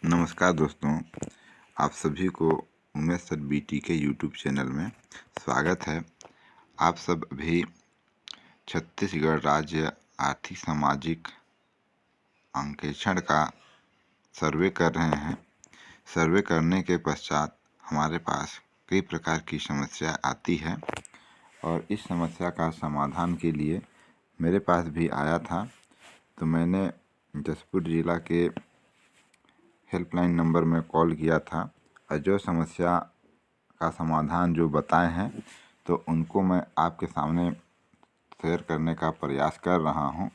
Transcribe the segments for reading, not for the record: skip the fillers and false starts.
नमस्कार दोस्तों, आप सभी को उमेश सर बीटी के यूट्यूब चैनल में स्वागत है। आप सब अभी छत्तीसगढ़ राज्य आर्थिक सामाजिक अंकेक्षण का सर्वे कर रहे हैं। सर्वे करने के पश्चात हमारे पास कई प्रकार की समस्या आती है और इस समस्या का समाधान के लिए मेरे पास भी आया था, तो मैंने जसपुर जिला के हेल्पलाइन नंबर में कॉल किया था और जो समस्या का समाधान जो बताए हैं तो उनको मैं आपके सामने शेयर करने का प्रयास कर रहा हूं।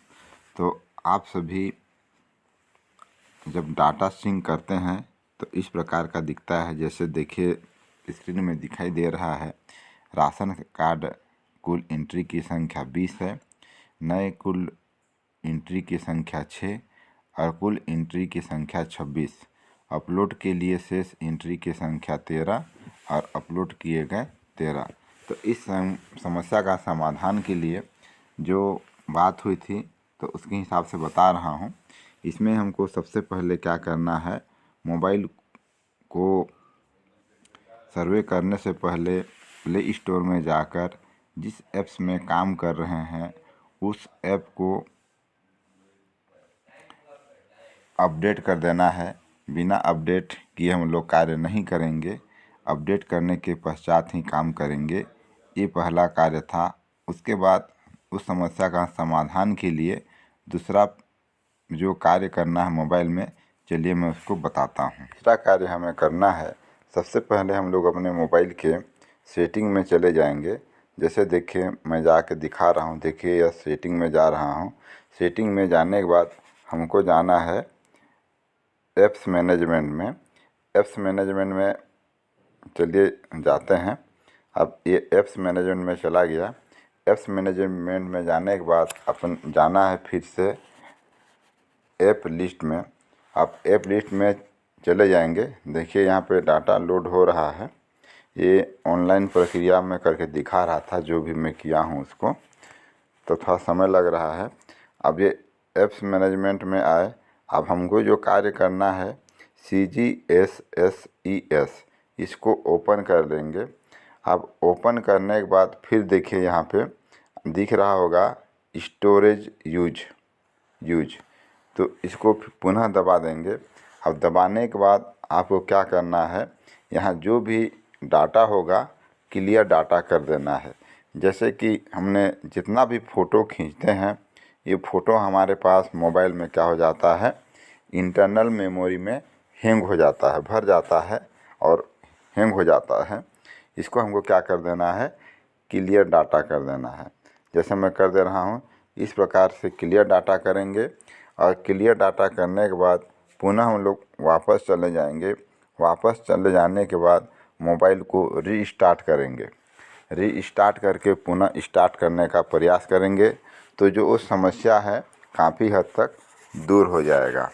तो आप सभी जब डाटा सिंक करते हैं तो इस प्रकार का दिखता है। जैसे देखिए, स्क्रीन में दिखाई दे रहा है, राशन कार्ड कुल एंट्री की संख्या 20 है, नए कुल एंट्री की संख्या 6 और कुल एंट्री की संख्या 26। अपलोड के लिए शेष एंट्री की संख्या 13 और अपलोड किए गए 13। तो इस समस्या का समाधान के लिए जो बात हुई थी तो उसके हिसाब से बता रहा हूँ। इसमें हमको सबसे पहले क्या करना है, मोबाइल को सर्वे करने से पहले प्ले स्टोर में जाकर जिस ऐप्स में काम कर रहे हैं उस ऐप को अपडेट कर देना है। बिना अपडेट किए हम लोग कार्य नहीं करेंगे, अपडेट करने के पश्चात ही काम करेंगे। ये पहला कार्य था। उसके बाद उस समस्या का समाधान के लिए दूसरा जो कार्य करना है मोबाइल में, चलिए मैं उसको बताता हूँ। दूसरा कार्य हमें करना है, सबसे पहले हम लोग अपने मोबाइल के सेटिंग में चले जाएंगे। जैसे देखिए, मैं जाके दिखा रहा हूँ। देखिए, यह सेटिंग में जा रहा हूँ। सेटिंग में जाने के बाद हमको जाना है ऐप्स मैनेजमेंट में। ऐप्स मैनेजमेंट में चलिए जाते हैं। अब ये ऐप्स मैनेजमेंट में चला गया। ऐप्स मैनेजमेंट में जाने के बाद अपन जाना है फिर से ऐप लिस्ट में। आप ऐप लिस्ट में चले जाएंगे। देखिए, यहाँ पे डाटा लोड हो रहा है। ये ऑनलाइन प्रक्रिया में करके दिखा रहा था, जो भी मैं किया हूँ उसको, तो थोड़ा समय लग रहा है। अब ये ऐप्स मैनेजमेंट में आए। अब हमको जो कार्य करना है CGSSES, इसको ओपन कर लेंगे। अब ओपन करने के बाद फिर देखिए, यहाँ पे दिख रहा होगा स्टोरेज यूज, तो इसको पुनः दबा देंगे। अब दबाने के बाद आपको क्या करना है, यहाँ जो भी डाटा होगा क्लियर डाटा कर देना है। जैसे कि हमने जितना भी फ़ोटो खींचते हैं, ये फ़ोटो हमारे पास मोबाइल में क्या हो जाता है, इंटरनल मेमोरी में हैंग हो जाता है, भर जाता है और हैंग हो जाता है। इसको हमको क्या कर देना है, क्लियर डाटा कर देना है। जैसे मैं कर दे रहा हूँ, इस प्रकार से क्लियर डाटा करेंगे और क्लियर डाटा करने के बाद पुनः हम लोग वापस चले जाएंगे। वापस चले जाने के बाद मोबाइल को रीस्टार्ट करेंगे। रीस्टार्ट करके पुनः स्टार्ट करने का प्रयास करेंगे तो जो उस समस्या है काफ़ी हद तक दूर हो जाएगा।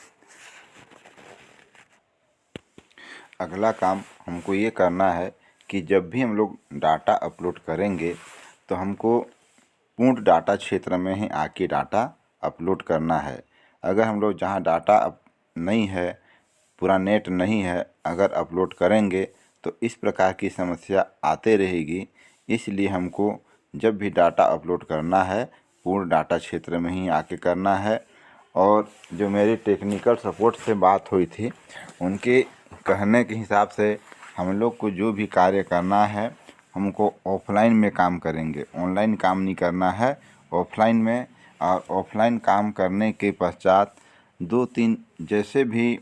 अगला काम हमको ये करना है कि जब भी हम लोग डाटा अपलोड करेंगे तो हमको पूर्ण डाटा क्षेत्र में ही आके डाटा अपलोड करना है। अगर हम लोग जहाँ डाटा नहीं है, पूरा नेट नहीं है, अगर अपलोड करेंगे तो इस प्रकार की समस्या आते रहेगी। इसलिए हमको जब भी डाटा अपलोड करना है पूर्ण डाटा क्षेत्र में ही आके करना है। और जो मेरी टेक्निकल सपोर्ट से बात हुई थी, उनके कहने के हिसाब से हम लोग को जो भी कार्य करना है हमको ऑफलाइन में काम करेंगे, ऑनलाइन काम नहीं करना है, ऑफलाइन में। और ऑफलाइन काम करने के पश्चात 2-3 जैसे भी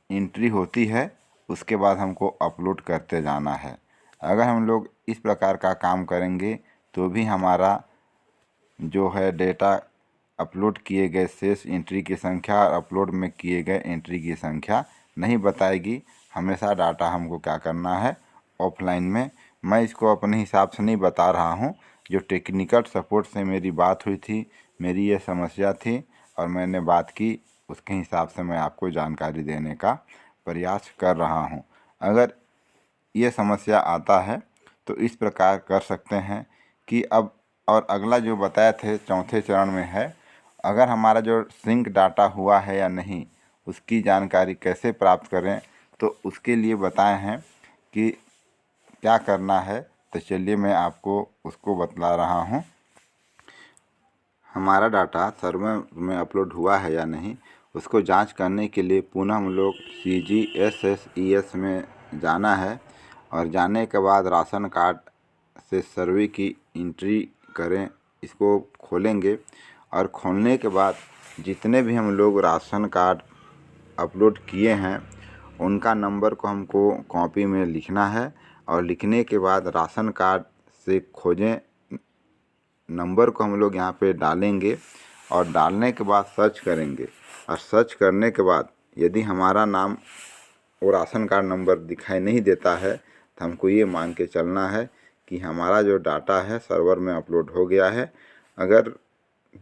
एंट्री होती है उसके बाद हमको अपलोड करते जाना है। अगर हम लोग इस प्रकार का काम करेंगे तो भी हमारा जो है डेटा अपलोड किए गए शेष एंट्री की संख्या और अपलोड में किए गए एंट्री की संख्या नहीं बताएगी। हमेशा डाटा हमको क्या करना है, ऑफलाइन में। मैं इसको अपने हिसाब से नहीं बता रहा हूँ, जो टेक्निकल सपोर्ट से मेरी बात हुई थी, मेरी ये समस्या थी और मैंने बात की, उसके हिसाब से मैं आपको जानकारी देने का प्रयास कर रहा हूँ। अगर ये समस्या आता है तो इस प्रकार कर सकते हैं कि अब और अगला जो बताए थे चौथे चरण में है, अगर हमारा जो सिंक डाटा हुआ है या नहीं उसकी जानकारी कैसे प्राप्त करें, तो उसके लिए बताए हैं कि क्या करना है। तो चलिए मैं आपको उसको बतला रहा हूँ। हमारा डाटा सर्वर में अपलोड हुआ है या नहीं, उसको जांच करने के लिए पुनः हम लोग CGSSES में जाना है और जाने के बाद राशन कार्ड से सर्वे की एंट्री करें। इसको खोलेंगे और खोलने के बाद जितने भी हम लोग राशन कार्ड अपलोड किए हैं उनका नंबर को हमको कॉपी में लिखना है और लिखने के बाद राशन कार्ड से खोजें नंबर को हम लोग यहाँ पे डालेंगे और डालने के बाद सर्च करेंगे और सर्च करने के बाद यदि हमारा नाम वो राशन कार्ड नंबर दिखाई नहीं देता है तो हमको ये मान के चलना है कि हमारा जो डाटा है सर्वर में अपलोड हो गया है। अगर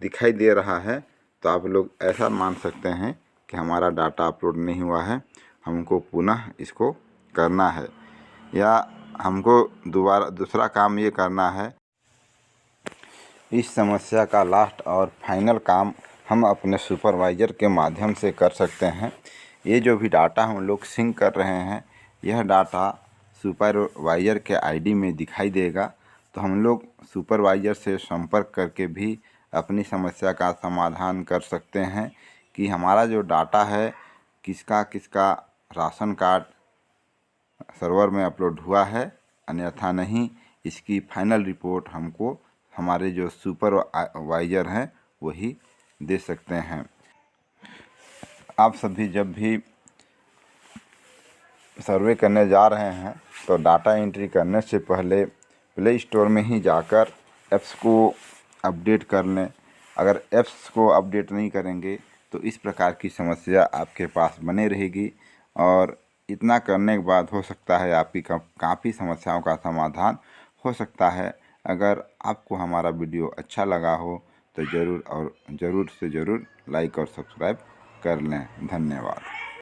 दिखाई दे रहा है तो आप लोग ऐसा मान सकते हैं कि हमारा डाटा अपलोड नहीं हुआ है, हमको पुनः इसको करना है। या हमको दूसरा काम ये करना है, इस समस्या का लास्ट और फाइनल काम हम अपने सुपरवाइज़र के माध्यम से कर सकते हैं। ये जो भी डाटा हम लोग सिंक कर रहे हैं, यह डाटा सुपरवाइज़र के आईडी में दिखाई देगा। तो हम लोग सुपरवाइज़र से संपर्क करके भी अपनी समस्या का समाधान कर सकते हैं कि हमारा जो डाटा है किसका किसका राशन कार्ड सर्वर में अपलोड हुआ है, अन्यथा नहीं। इसकी फाइनल रिपोर्ट हमको हमारे जो सुपरवाइज़र हैं वही दे सकते हैं। आप सभी जब भी सर्वे करने जा रहे हैं तो डाटा एंट्री करने से पहले प्ले स्टोर में ही जाकर ऐप्स को अपडेट कर लें। अगर ऐप्स को अपडेट नहीं करेंगे तो इस प्रकार की समस्या आपके पास बने रहेगी और इतना करने के बाद हो सकता है आपकी काफ़ी समस्याओं का समाधान हो सकता है। अगर आपको हमारा वीडियो अच्छा लगा हो तो ज़रूर से ज़रूर लाइक और सब्सक्राइब कर लें। धन्यवाद।